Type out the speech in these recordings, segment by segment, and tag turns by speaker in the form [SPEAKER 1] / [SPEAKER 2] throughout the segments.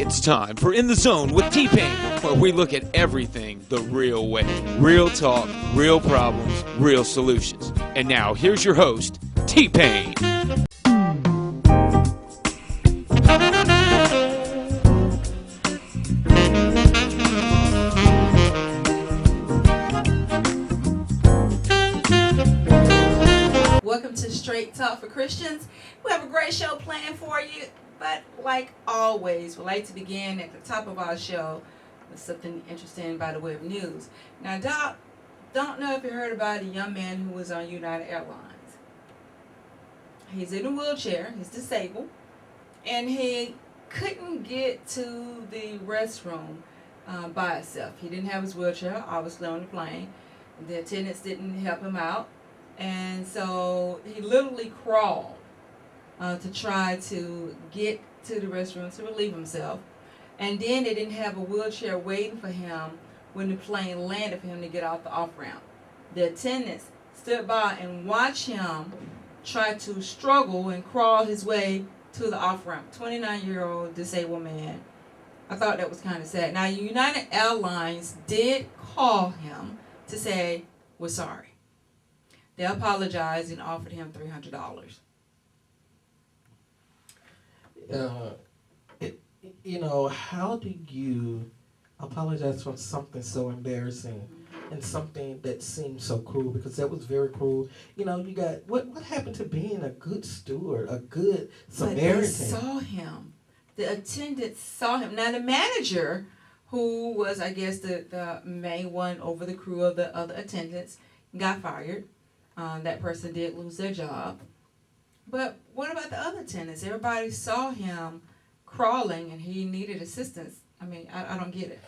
[SPEAKER 1] It's time for In the Zone with T-Pain, where we look at everything the real way. Real talk, real problems, real solutions. And now, here's your host, T-Pain.
[SPEAKER 2] Welcome to Straight Talk for Christians. We have a great show planned for you, but like always, we like to begin at the top of our show with something interesting by the way of news. Now, Doc, don't know if you heard about a young man who was on United Airlines. He's in a wheelchair, he's disabled, and he couldn't get to the restroom by himself. He didn't have his wheelchair, obviously, on the plane. The attendants didn't help him out. And so he literally crawled to try to get to the restroom to relieve himself. And then they didn't have a wheelchair waiting for him when the plane landed for him to get off the off-ramp. The attendants stood by and watched him try to struggle and crawl his way to the off-ramp. 29-year-old disabled man. I thought that was kind of sad. Now, United Airlines did call him to say, "We're sorry." They apologized and offered him $300.
[SPEAKER 3] How do you apologize for something so embarrassing and something that seems so cruel? Because that was very cruel. You got what happened to being a good steward, a good Samaritan?
[SPEAKER 2] But they saw him. The attendants saw him. Now the manager, who was, I guess, the main one over the crew of the other attendants, got fired. That person did lose their job. But what about the other attendants? Everybody saw him crawling and he needed assistance. I mean, I don't get it.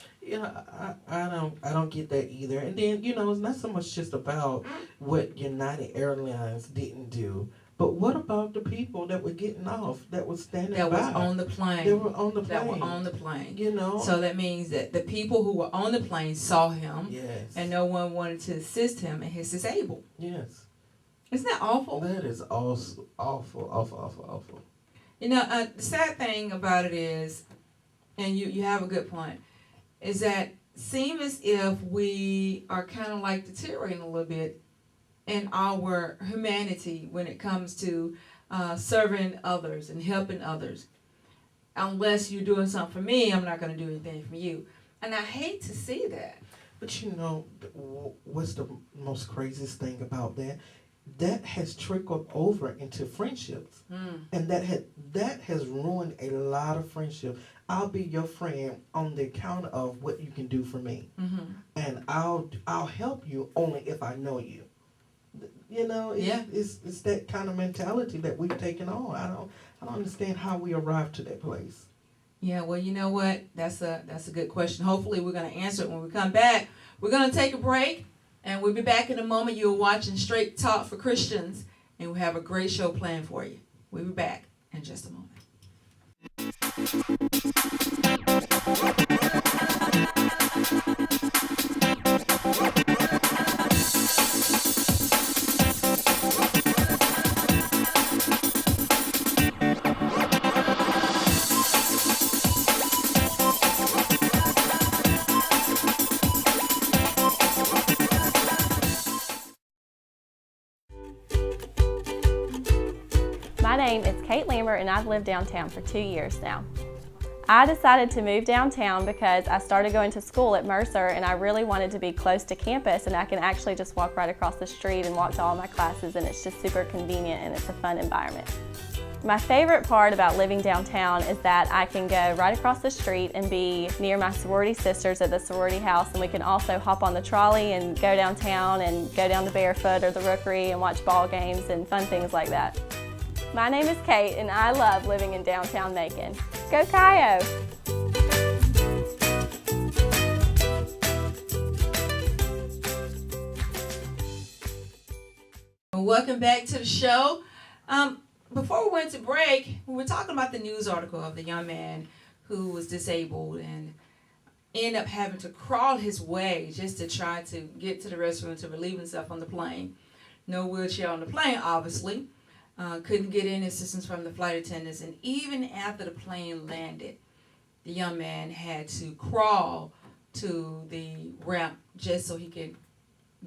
[SPEAKER 3] I don't get that either. And then, it's not so much just about what United Airlines didn't do, but what about the people that were getting off, that were standing
[SPEAKER 2] that
[SPEAKER 3] by?
[SPEAKER 2] was on the plane.
[SPEAKER 3] They were on the plane.
[SPEAKER 2] That were on the plane.
[SPEAKER 3] So
[SPEAKER 2] that means that the people who were on the plane saw him.
[SPEAKER 3] Yes.
[SPEAKER 2] And no one wanted to assist him, and he's disabled.
[SPEAKER 3] Yes.
[SPEAKER 2] Isn't that awful?
[SPEAKER 3] That is awful.
[SPEAKER 2] The sad thing about it is, and you have a good point, is that seems as if we are kind of like deteriorating a little bit in our humanity when it comes to serving others and helping others. Unless you're doing something for me, I'm not going to do anything for you. And I hate to see that.
[SPEAKER 3] But what's the most craziest thing about that? That has trickled over into friendships, and that has ruined a lot of friendships. I'll be your friend on the account of what you can do for me, and I'll help you only if I know you. It's that kind of mentality that we've taken on. I don't understand how we arrived to that place.
[SPEAKER 2] Yeah, well, you know what? That's a good question. Hopefully, we're going to answer it when we come back. We're going to take a break. And we'll be back in a moment. You're watching Straight Talk for Christians, and we have a great show planned for you. We'll be back in just a moment.
[SPEAKER 4] My name is Kate Lambert, and I've lived downtown for 2 years now. I decided to move downtown because I started going to school at Mercer, and I really wanted to be close to campus, and I can actually just walk right across the street and walk to all my classes, and it's just super convenient and it's a fun environment. My favorite part about living downtown is that I can go right across the street and be near my sorority sisters at the sorority house, and we can also hop on the trolley and go downtown and go down to Barefoot or the Rookery and watch ball games and fun things like that. My name is Kate, and I love living in downtown Macon. Go Coyote!
[SPEAKER 2] Welcome back to the show. Before we went to break, we were talking about the news article of the young man who was disabled and ended up having to crawl his way just to try to get to the restroom to relieve himself on the plane. No wheelchair on the plane, obviously. Couldn't get any assistance from the flight attendants. And even after the plane landed, the young man had to crawl to the ramp just so he could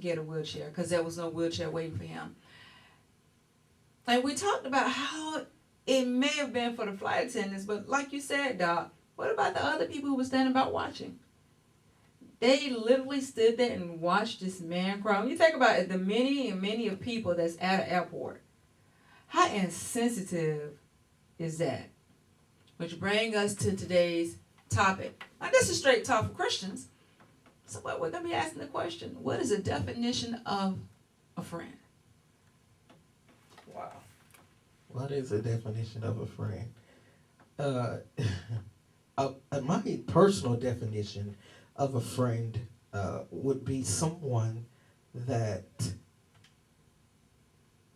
[SPEAKER 2] get a wheelchair because there was no wheelchair waiting for him. And we talked about how it may have been for the flight attendants, but like you said, Doc, what about the other people who were standing by watching? They literally stood there and watched this man cry. When you think about it, the many and many of people that's at an airport, how insensitive is that? Which brings us to today's topic. Now, this is Straight Talk for Christians. So what we're going to be asking the question, what is the definition of a friend?
[SPEAKER 3] Wow. What is the definition of a friend? My personal definition of a friend would be someone that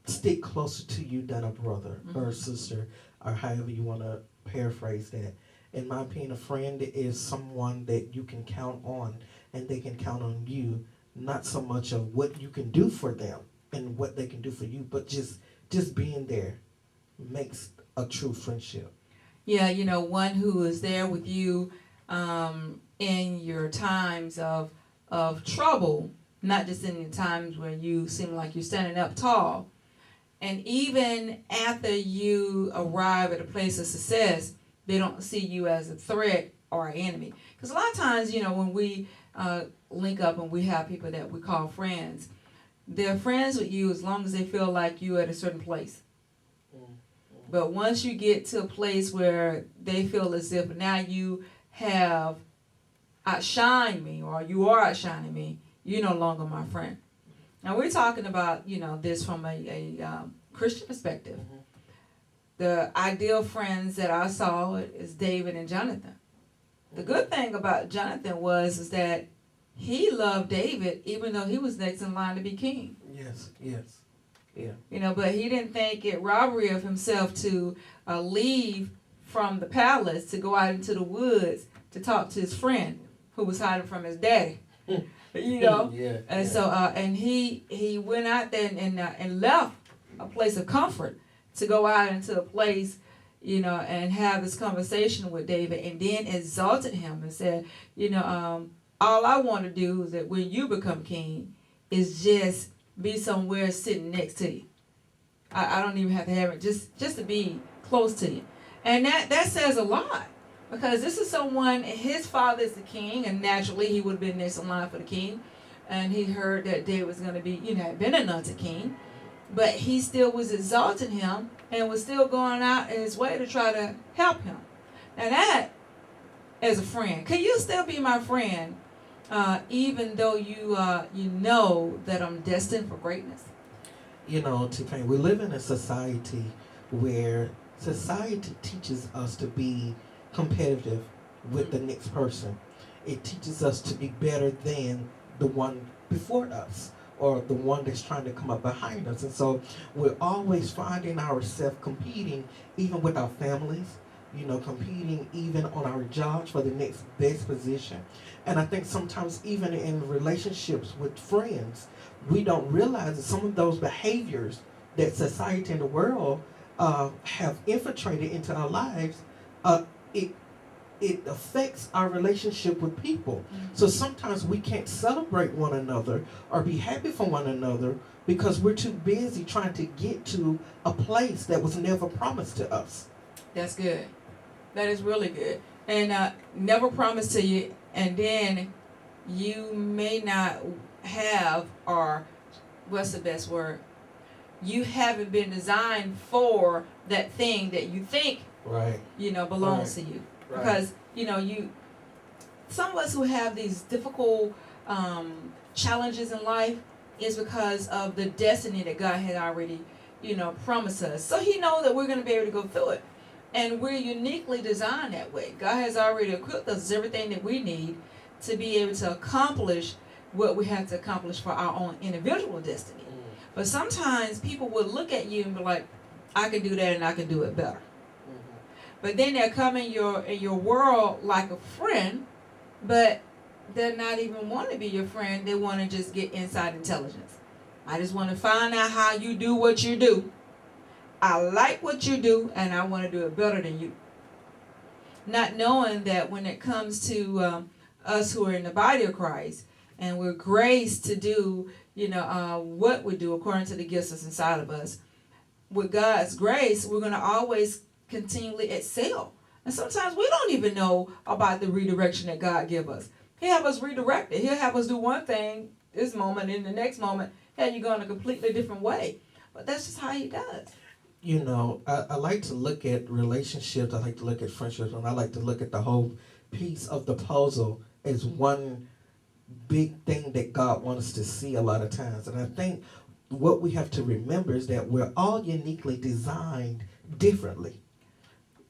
[SPEAKER 3] stick closer to you than a brother or a sister, or however you want to paraphrase that. In my opinion, a friend is someone that you can count on, and they can count on you, not so much of what you can do for them and what they can do for you, but just being there makes a true friendship.
[SPEAKER 2] Yeah, you know, one who is there with you in your times of trouble, not just in the times where you seem like you're standing up tall. And even after you arrive at a place of success, they don't see you as a threat or an enemy. Because a lot of times, you know, when we link up and we have people that we call friends, they're friends with you as long as they feel like you're at a certain place. But once you get to a place where they feel as if now you have outshined me or you are outshining me, you're no longer my friend. Now we're talking about, you know, this from a Christian perspective. The ideal friends that I saw is David and Jonathan. The good thing about Jonathan is that he loved David even though he was next in line to be king.
[SPEAKER 3] Yes, yes. Yeah.
[SPEAKER 2] You know, but he didn't think it robbery of himself to leave from the palace to go out into the woods to talk to his friend who was hiding from his daddy. You know,
[SPEAKER 3] Yeah.
[SPEAKER 2] And so and he went out there and left a place of comfort to go out into a place, you know, and have this conversation with David, and then exalted him and said, you know, all I want to do is that when you become king is just be somewhere sitting next to you. I don't even have to have it, just to be close to you. And that says a lot, because this is someone, his father is the king, and naturally he would have been next in line for the king. And he heard that David was going to be, you know, had been anointed king. But he still was exalting him and was still going out in his way to try to help him. And that, as a friend, could you still be my friend even though you know that I'm destined for greatness?
[SPEAKER 3] You know, T-Pain, we live in a society where society teaches us to be competitive with the next person. It teaches us to be better than the one before us or the one that's trying to come up behind us. And so we're always finding ourselves competing even with our families, you know, competing even on our jobs for the next best position. And I think sometimes even in relationships with friends, we don't realize that some of those behaviors that society and the world have infiltrated into our lives, it affects our relationship with people. So sometimes we can't celebrate one another or be happy for one another because we're too busy trying to get to a place that was never promised to us.
[SPEAKER 2] That's good. That is really good. And never promised to you, and then you may not have, or what's the best word? You haven't been designed for that thing that you think,
[SPEAKER 3] right,
[SPEAKER 2] you know, belongs to you.
[SPEAKER 3] Right.
[SPEAKER 2] Because, you know, some of us who have these difficult challenges in life is because of the destiny that God had already, you know, promised us. So he knows that we're going to be able to go through it. And we're uniquely designed that way. God has already equipped us with everything that we need to be able to accomplish what we have to accomplish for our own individual destiny. But sometimes people will look at you and be like, I can do that and I can do it better. But then they'll come in your world like a friend, but they're not even want to be your friend. They want to just get inside intelligence. I just want to find out how you do what you do. I like what you do, and I want to do it better than you. not knowing that when it comes to us who are in the body of Christ and we're graced to do, what we do according to the gifts that's inside of us, with God's grace, we're going to always continually excel. And sometimes we don't even know about the redirection that God give us. He'll have us redirected. He'll have us do one thing this moment, and the next moment, hey, you go in a completely different way. But that's just how he does.
[SPEAKER 3] I like to look at relationships. I like to look at friendships, and I like to look at the whole piece of the puzzle as one big thing that God wants us to see a lot of times. And I think what we have to remember is that we're all uniquely designed differently.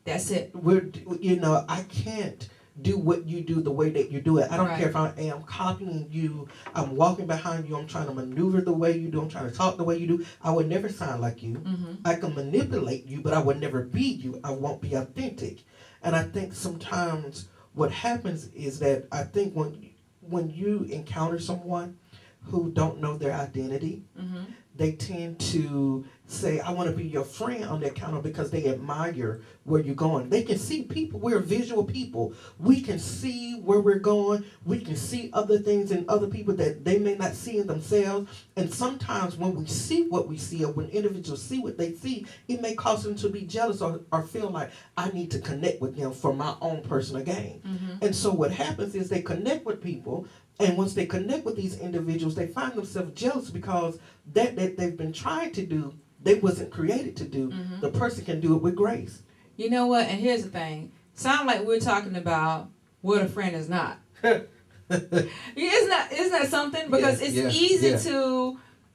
[SPEAKER 2] That's it.
[SPEAKER 3] I can't do what you do the way that you do it. I don't
[SPEAKER 2] Right.
[SPEAKER 3] care if I am copying you, I'm walking behind you, I'm trying to maneuver the way you do, I'm trying to talk the way you do. I would never sound like you.
[SPEAKER 2] Mm-hmm.
[SPEAKER 3] I can manipulate you, but I would never be you. I won't be authentic. And I think sometimes what happens is that I think when you encounter someone who don't know their identity,
[SPEAKER 2] Mm-hmm.
[SPEAKER 3] they tend to say, I want to be your friend on that account because they admire where you're going. They can see people. We're visual people. We can see where we're going. We can see other things in other people that they may not see in themselves. And sometimes when we see what we see, or when individuals see what they see, it may cause them to be jealous or feel like, I need to connect with them for my own personal gain.
[SPEAKER 2] Mm-hmm.
[SPEAKER 3] And so what happens is they connect with people, and once they connect with these individuals, they find themselves jealous because that they've been trying to do, they wasn't created to do.
[SPEAKER 2] Mm-hmm.
[SPEAKER 3] The person can do it with grace.
[SPEAKER 2] You know what? And here's the thing. Sound like we're talking about what a friend is not. Isn't that something? Because it's easy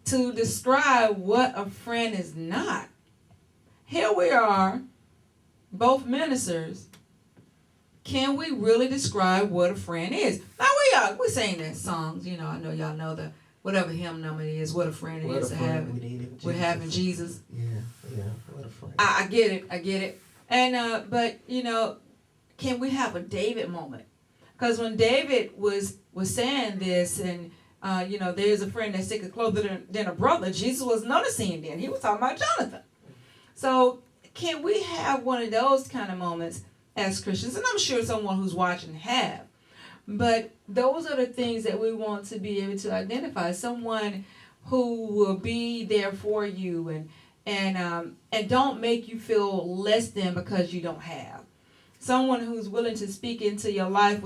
[SPEAKER 2] to describe what a friend is not. Here we are, both ministers. Can we really describe what a friend is? Now we sing that songs. I know y'all know the whatever hymn number it is. What a friend it is to have. We're having Jesus.
[SPEAKER 3] Yeah. What a friend.
[SPEAKER 2] I get it. And but can we have a David moment? Because when David was saying this, and there's a friend that's sicker closer than a brother, Jesus was noticing then. He was talking about Jonathan. So can we have one of those kind of moments as Christians? And I'm sure someone who's watching have. But those are the things that we want to be able to identify. Someone who will be there for you and don't make you feel less than because you don't have. Someone who's willing to speak into your life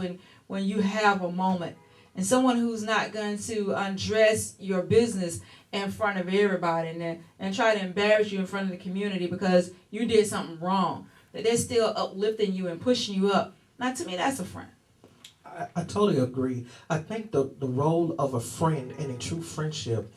[SPEAKER 2] when you have a moment. And someone who's not going to undress your business in front of everybody and try to embarrass you in front of the community because you did something wrong. That they're still uplifting you and pushing you up. Now, to me, that's a friend.
[SPEAKER 3] I totally agree. I think the role of a friend and a true friendship,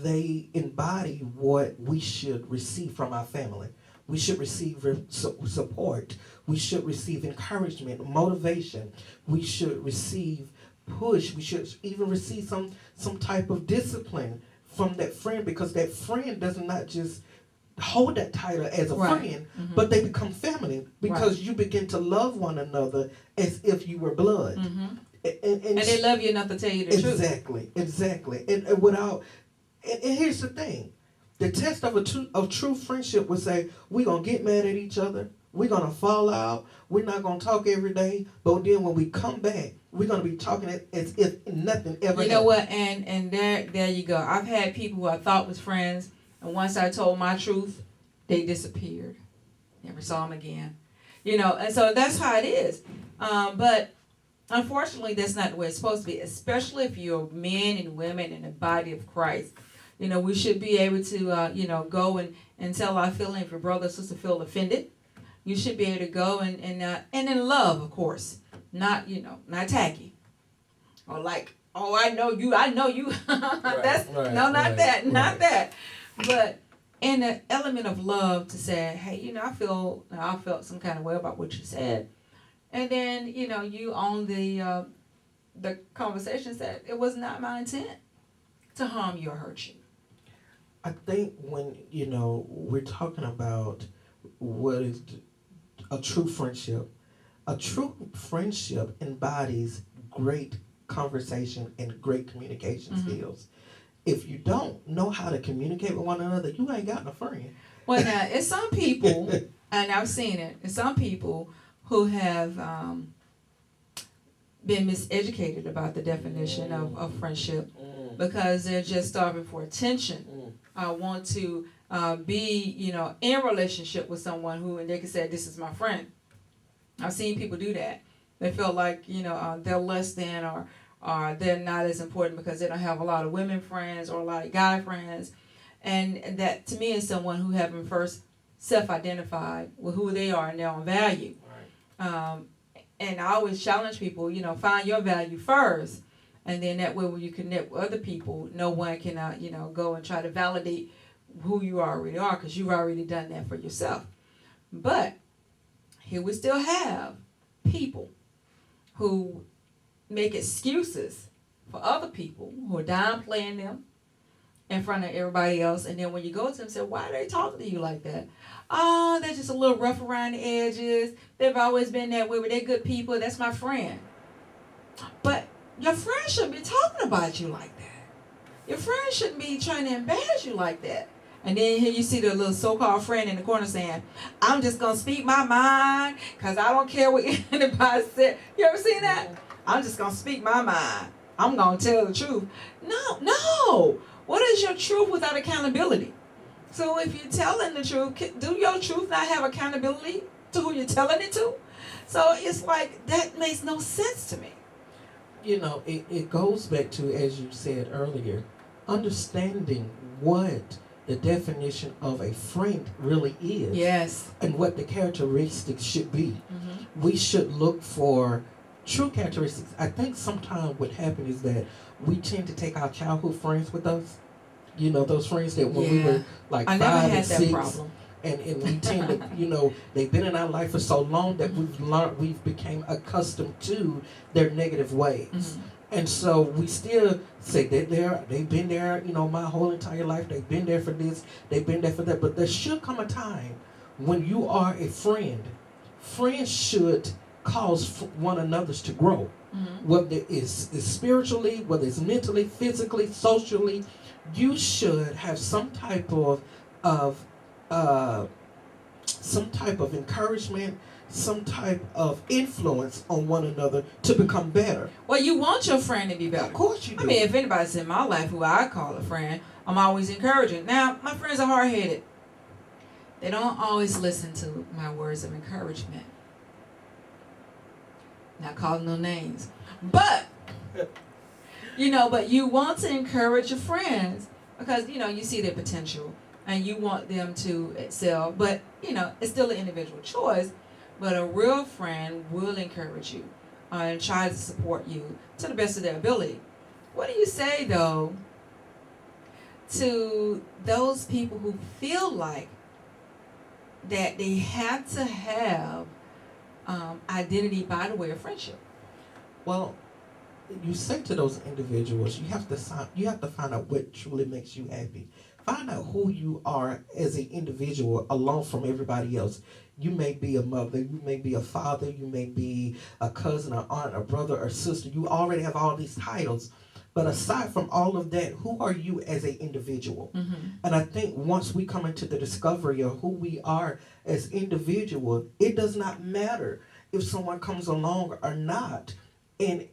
[SPEAKER 3] they embody what we should receive from our family. We should receive support. We should receive encouragement, motivation. We should receive push. We should even receive some type of discipline from that friend, because that friend does not just hold that title as a friend,
[SPEAKER 2] mm-hmm.
[SPEAKER 3] but they become family because you begin to love one another as if you were blood.
[SPEAKER 2] Mm-hmm.
[SPEAKER 3] And
[SPEAKER 2] they love you enough to tell you the truth.
[SPEAKER 3] Exactly. And here's the thing. The test of true friendship would say, we're going to get mad at each other. We're going to fall out. We're not going to talk every day. But then when we come back, we're going to be talking as if nothing ever happened.
[SPEAKER 2] You know what? And there you go. I've had people who I thought was friends, and once I told my truth, they disappeared. Never saw them again. And so that's how it is. But unfortunately, that's not the way it's supposed to be, especially if you're men and women in the body of Christ. We should be able to, go and tell our feeling. If your brother or sister feel offended, you should be able to go and in love, of course, not tacky, or like, oh, I know you. Not that. But in an element of love to say, hey, I felt some kind of way about what you said, and then you own the conversation said it was not my intent to harm you or hurt you.
[SPEAKER 3] I think when we're talking about what is a true friendship embodies great conversation and great communication
[SPEAKER 2] Mm-hmm.
[SPEAKER 3] skills. If you don't know how to communicate with one another, you ain't got no friend.
[SPEAKER 2] Well, now, it's some people, and I've seen it, it's some people who have been miseducated about the definition of friendship because they're just starving for attention. Want to be, in relationship with someone who, and they can say, this is my friend. I've seen people do that. They feel like, they're less than or they're not as important because they don't have a lot of women friends or a lot of guy friends. And that, to me, is someone who haven't first self-identified with who they are and their own value. Right. And I always challenge people, find your value first. And then that way when you connect with other people, no one can, go and try to validate who you already are because you've already done that for yourself. But here we still have people who make excuses for other people who are downplaying them in front of everybody else. And then when you go to them and say, why are they talking to you like that? Oh, they're just a little rough around the edges. They've always been that way, but they're good people. That's my friend. But your friend shouldn't be talking about you like that. Your friend shouldn't be trying to embarrass you like that. And then here you see the little so-called friend in the corner saying, I'm just going to speak my mind because I don't care what anybody said. You ever seen that? I'm just going to speak my mind. I'm going to tell the truth. No. What is your truth without accountability? So if you're telling the truth, do your truth not have accountability to who you're telling it to? So it's like, that makes no sense to me.
[SPEAKER 3] It goes back to, as you said earlier, understanding what the definition of a friend really is.
[SPEAKER 2] Yes.
[SPEAKER 3] And what the characteristics should be. Mm-hmm. We should look for true characteristics. I think sometimes what happens is that we tend to take our childhood friends with us. Those friends that when we were like 5 and 6.
[SPEAKER 2] Problem.
[SPEAKER 3] And we tend to, they've been in our life for so long that we've become accustomed to their negative ways. Mm-hmm. And so we still say that they've been there, my whole entire life. They've been there for this, they've been there for that. But there should come a time when you are a friend. Friends should cause one another to grow. Mm-hmm. Whether it's spiritually, whether it's mentally, physically, socially, you should have some type of encouragement, some type of influence on one another to become better.
[SPEAKER 2] Well, you want your friend to be better.
[SPEAKER 3] Of course you do.
[SPEAKER 2] I mean, if anybody's in my life who I call a friend, I'm always encouraging. Now, my friends are hard-headed. They don't always listen to my words of encouragement. Not calling no names. But, but you want to encourage your friends because, you see their potential and you want them to excel. But, it's still an individual choice. But a real friend will encourage you and try to support you to the best of their ability. What do you say, though, to those people who feel like that they have to have identity by the way of friendship?
[SPEAKER 3] Well, you say to those individuals, you have to find out what truly makes you happy. Find out who you are as an individual along from everybody else. You may be a mother, you may be a father, you may be a cousin, or aunt, or brother, or sister. You already have all these titles. But aside from all of that, who are you as an individual? Mm-hmm. And I think once we come into the discovery of who we are as individuals, it does not matter if someone comes along or not and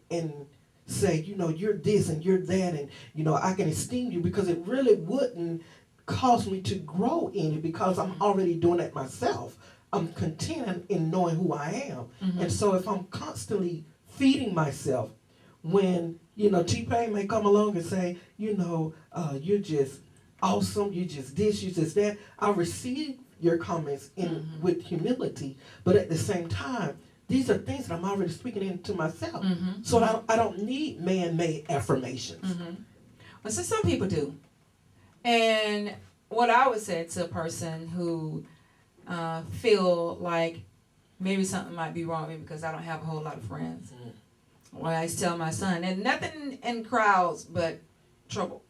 [SPEAKER 3] say, you're this and you're that, and, I can esteem you, because it really wouldn't cause me to grow in it because I'm already doing it myself. I'm content in knowing who I am. Mm-hmm. And so if I'm constantly feeding myself, when, T-Pain may come along and say, you're just awesome, you just this, you just that, I'll receive your comments with humility, but at the same time, these are things that I'm already speaking into myself. Mm-hmm. So I don't need man-made affirmations. Mm-hmm.
[SPEAKER 2] Well, so some people do. And what I would say to a person who feel like maybe something might be wrong with me because I don't have a whole lot of friends. Mm-hmm. Well, I tell my son, and nothing in crowds but trouble.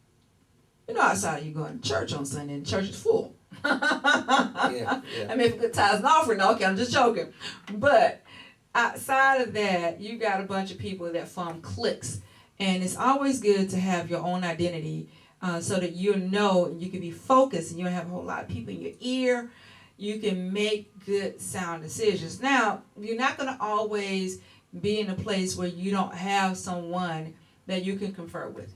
[SPEAKER 2] Outside you going to church on Sunday and church is full. Yeah. I mean, if good tithes and offering, okay, I'm just joking. But outside of that, you got a bunch of people that form cliques. And it's always good to have your own identity so that you can be focused and you don't have a whole lot of people in your ear. you can make good, sound decisions. Now, you're not going to always be in a place where you don't have someone that you can confer with.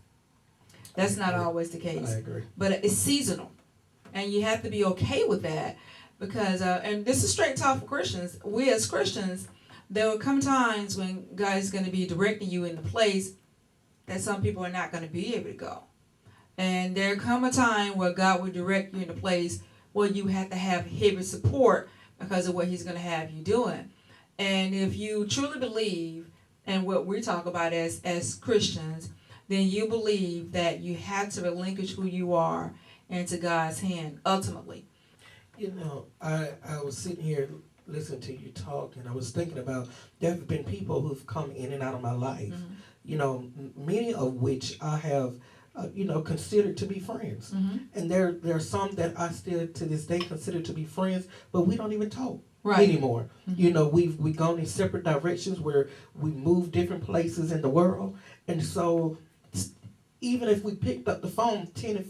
[SPEAKER 2] That's not always the case.
[SPEAKER 3] I agree.
[SPEAKER 2] But it's seasonal. And you have to be okay with that because, and this is straight talk for Christians. We as Christians, there will come times when God is going to be directing you in the place that some people are not going to be able to go. And there come a time where God will direct you in a place where you have to have heavy support because of what he's going to have you doing. And if you truly believe in what we talk about as Christians, then you believe that you have to relinquish who you are into God's hand ultimately.
[SPEAKER 3] You know, I was sitting here listening to you talk, and I was thinking about there have been people who've come in and out of my life, you know, many of which I have, you know, considered to be friends. And there are some that I still to this day consider to be friends, but we don't even talk anymore. You know, we've gone in separate directions where we move different places in the world. And so even if we picked up the phone 10 and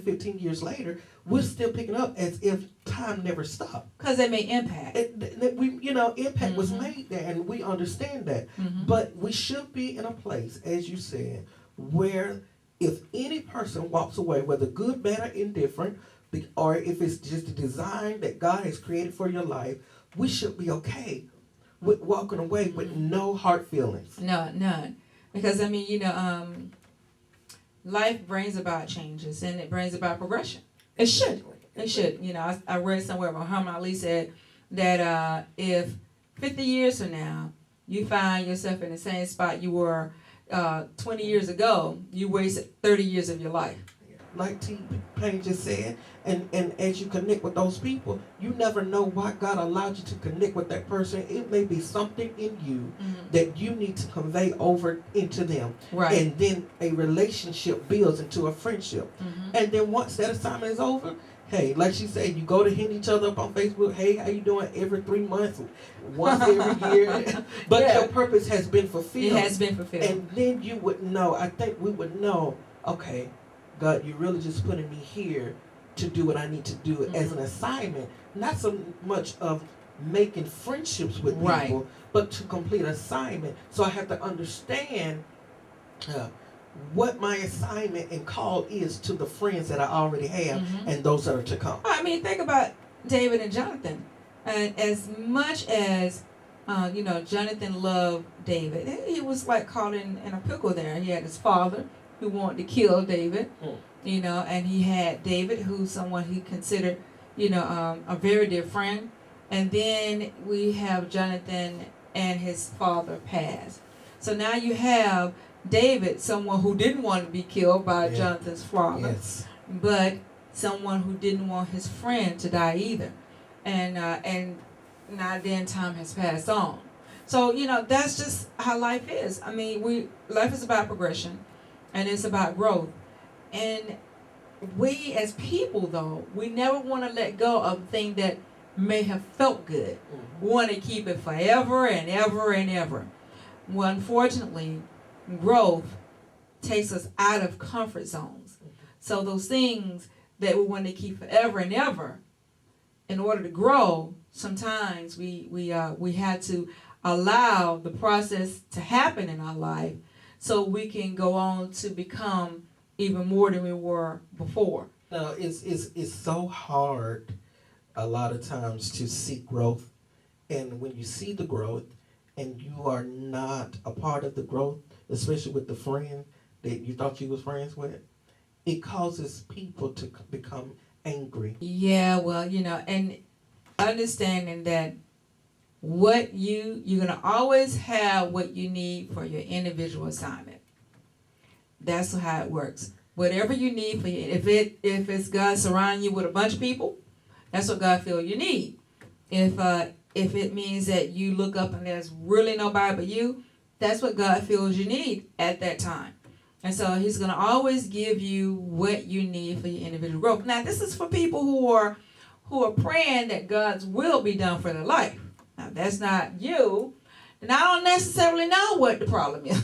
[SPEAKER 3] 15 years later, we're still picking up as if time never stopped.
[SPEAKER 2] Because they made impact.
[SPEAKER 3] Impact was made there, and we understand that. But we should be in a place, as you said, where if any person walks away, whether good, bad, or indifferent, or if it's just a design that God has created for your life, we should be okay with walking away with no hard feelings.
[SPEAKER 2] No, none. Because, I mean, you know, life brings about changes, and it brings about progression. It should. It should. You know, I read somewhere where Muhammad Ali said that if 50 years from now you find yourself in the same spot you were 20 years ago, you wasted 30 years of your life.
[SPEAKER 3] Like T-Pain just said, and as you connect with those people, you never know why God allowed you to connect with that person. It may be something in you that you need to convey over into them.
[SPEAKER 2] Right.
[SPEAKER 3] And then a relationship builds into a friendship. And then once that assignment is over, hey, like she said, you go to hit each other up on Facebook. Hey, how you doing? Every 3 months, once every year. But your purpose has been fulfilled.
[SPEAKER 2] It has been fulfilled.
[SPEAKER 3] And then you would know, I think we would know, okay, God, you're really just putting me here to do what I need to do as an assignment. Not so much of making friendships with people, but to complete an assignment. So I have to understand what my assignment and call is to the friends that I already have and those that are to come.
[SPEAKER 2] I mean, think about David and Jonathan. And as much as, Jonathan loved David, he was like caught in a pickle there. He had his father who wanted to kill David, and he had David, who's someone he considered, a very dear friend. And then we have Jonathan and his father pass. So now you have David, someone who didn't want to be killed by Jonathan's father, but someone who didn't want his friend to die either. And now then time has passed on. So, that's just how life is. I mean, life is about progression. And it's about growth. And we as people, though, we never want to let go of the thing that may have felt good. We want to keep it forever and ever and ever. Well, unfortunately, growth takes us out of comfort zones. So those things that we want to keep forever and ever, in order to grow, sometimes we had to allow the process to happen in our life so we can go on to become even more than we were before.
[SPEAKER 3] Now, it's so hard a lot of times to see growth. And when you see the growth and you are not a part of the growth, especially with the friend that you thought you was friends with, it causes people to become angry.
[SPEAKER 2] Yeah, well, and understanding that what you're going to always have what you need for your individual assignment. That's how it works. Whatever you need for you, if it's God surrounding you with a bunch of people, that's what God feels you need. If it means that you look up and there's really nobody but you, that's what God feels you need at that time. And so he's going to always give you what you need for your individual growth. Now, this is for people who are praying that God's will be done for their life. Now, that's not you, and I don't necessarily know what the problem is.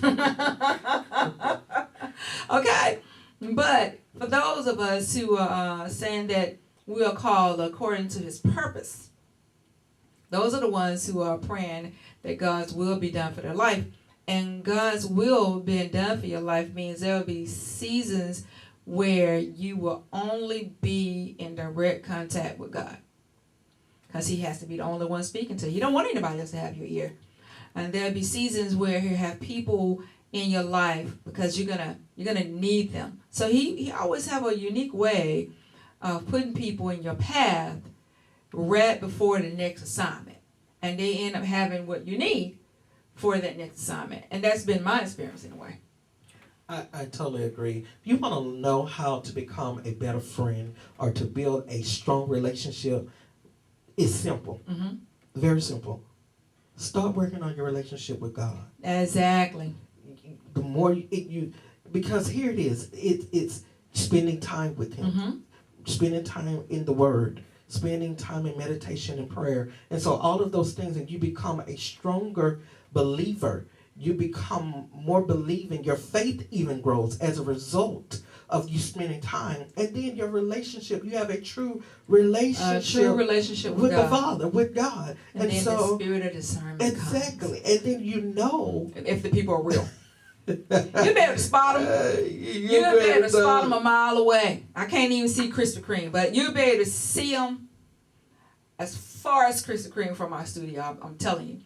[SPEAKER 2] Okay? But for those of us who are saying that we are called according to his purpose. Those are the ones who are praying that God's will be done for their life. And God's will being done for your life means there will be seasons where you will only be in direct contact with God. Because he has to be the only one speaking to you. You don't want anybody else to have your ear. And there'll be seasons where he'll have people in your life because you're gonna need them. So he always have a unique way of putting people in your path right before the next assignment. And they end up having what you need for that next assignment. And that's been my experience in a way.
[SPEAKER 3] I totally agree. If you want to know how to become a better friend or to build a strong relationship, it's simple.
[SPEAKER 2] Mm-hmm.
[SPEAKER 3] Very simple. Start working on your relationship with God.
[SPEAKER 2] Exactly.
[SPEAKER 3] The more you because here it is. It's spending time with him.
[SPEAKER 2] Mm-hmm.
[SPEAKER 3] Spending time in the Word. Spending time in meditation and prayer. And so all of those things, and you become a stronger believer. You become more believing. Your faith even grows as a result of you spending time. And then your relationship, you have a true relationship,
[SPEAKER 2] with
[SPEAKER 3] the
[SPEAKER 2] God.
[SPEAKER 3] Father, with God.
[SPEAKER 2] And then
[SPEAKER 3] so,
[SPEAKER 2] the spirit of discernment
[SPEAKER 3] exactly.
[SPEAKER 2] comes.
[SPEAKER 3] And then you know.
[SPEAKER 2] If the people are real. You'll be able to spot them. You'll be able to spot them a mile away. I can't even see Krispy Kreme, but you'll be able to see them as far as Krispy Kreme from our studio. I'm telling you.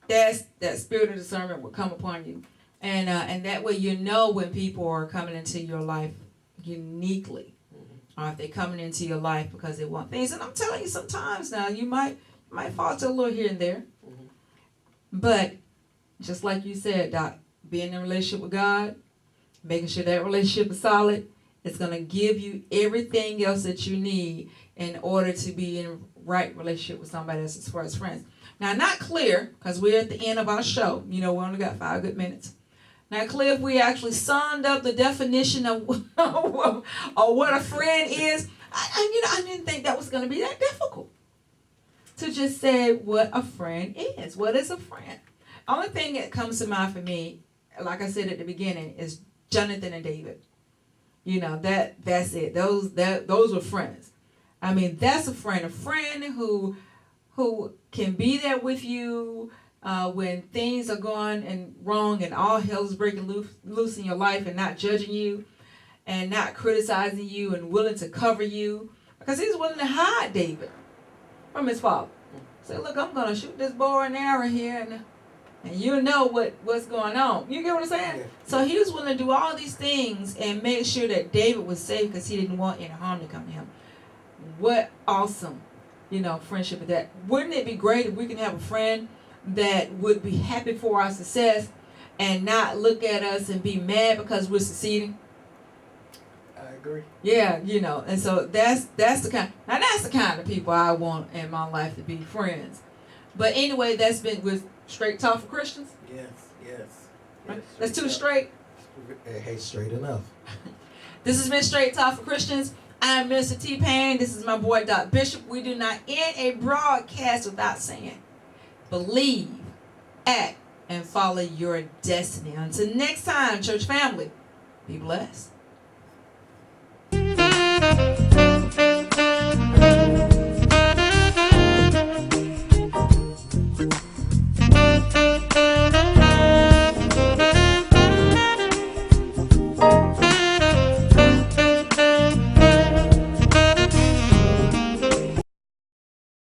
[SPEAKER 2] That spirit of discernment will come upon you. And that way you know when people are coming into your life uniquely. Or if they're coming into your life because they want things. And I'm telling you, sometimes now you might falter a little here and there.
[SPEAKER 3] Mm-hmm.
[SPEAKER 2] But just like you said, Doc, being in a relationship with God, making sure that relationship is solid, it's going to give you everything else that you need in order to be in a right relationship with somebody else as far as friends. Now, not clear, because we're at the end of our show. You know, we only got 5 good minutes. Not clear if we actually summed up the definition of what a friend is. I didn't think that was going to be that difficult to just say what a friend is. What is a friend? Only thing that comes to mind for me, like I said at the beginning, is Jonathan and David. You know, that's it. Those were friends. I mean, that's a friend who can be there with you when things are going and wrong and all hell is breaking loose in your life, and not judging you and not criticizing you and willing to cover you, because he's willing to hide David from his father. Say, look, I'm going to shoot this bow and arrow here, and you know what's going on. You get what I'm saying? Yeah. So he was willing to do all these things and make sure that David was safe because he didn't want any harm to come to him. What awesome, friendship is that. Wouldn't it be great if we can have a friend that would be happy for our success and not look at us and be mad because we're succeeding?
[SPEAKER 3] I agree.
[SPEAKER 2] Yeah, and so that's the kind of people I want in my life to be friends. But anyway, that's been with Straight Talk for Christians.
[SPEAKER 3] Yes.
[SPEAKER 2] Right? That's too straight.
[SPEAKER 3] Hey, straight enough.
[SPEAKER 2] This has been Straight Talk for Christians. I'm Mr. T-Pain. This is my boy, Doc Bishop. We do not end a broadcast without saying, believe, act, and follow your destiny. Until next time, church family, be blessed.